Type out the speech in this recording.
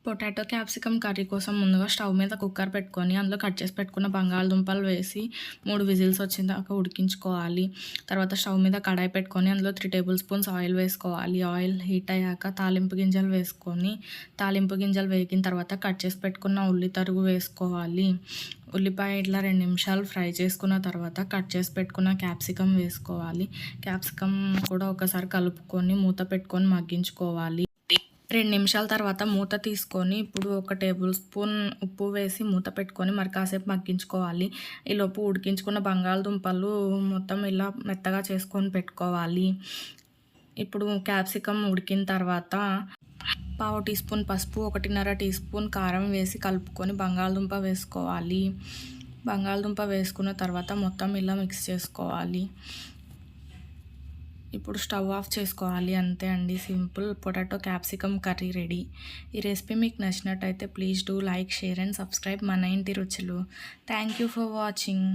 Potato capsicum curry కోసం ముందుగా stove మీద కుక్కర్ పెట్టుకొని అందులో కట్ చేసి పెట్టుకున్న బంగాళదుంపలు వేసి 3 విజిల్స్ వచ్చేదాకా ఉడికించుకోవాలి. తర్వాత స్టవ్ మీద కడాయి పెట్టుకొని అందులో 3 టేబుల్ స్పూన్స్ ఆయిల్ వేసుకోవాలి. ఆయిల్ హీట్ అయ్యాక తాలింపు గింజలు వేసుకొని, తాలింపు గింజలు వేగిన తర్వాత కట్ చేసి పెట్టుకున్న ఉల్లి తరుగు వేసుకోవాలి. ఉల్లిపాయ ఇట్లా 2 నిమిషాలు ఫ్రై చేసుకున్న తర్వాత కట్ చేసి పెట్టుకున్న క్యాప్సికమ్ వేసుకోవాలి. క్యాప్సికమ్ కూడా ఒకసారి కలుపుకొని మూత పెట్టుకొని మగ్గించుకోవాలి. 2 నిమిషాల తర్వాత మూత తీసుకొని ఇప్పుడు ఒక టేబుల్ స్పూన్ ఉప్పు వేసి మూత పెట్టుకొని మరి కాసేపు మగ్గించుకోవాలి. ఈలోపు ఉడికించుకున్న బంగాళదుంపలు మొత్తం ఇలా మెత్తగా చేసుకొని పెట్టుకోవాలి. ఇప్పుడు క్యాప్సికమ్ ఉడికిన తర్వాత పావు టీ స్పూన్ పసుపు, 1.5 టీ స్పూన్ కారం వేసి కలుపుకొని బంగాళదుంప వేసుకోవాలి. బంగాళదుంప వేసుకున్న తర్వాత మొత్తం ఇలా మిక్స్ చేసుకోవాలి. ఇప్పుడు స్టవ్ ఆఫ్ చేసుకోవాలి. అంతే అండి, simple potato capsicum curry ready. ఈ రెసిపీ మీకు నచ్చినట్టయితే please do like, share and subscribe మన ఇంటి రుచులు. Thank you for watching.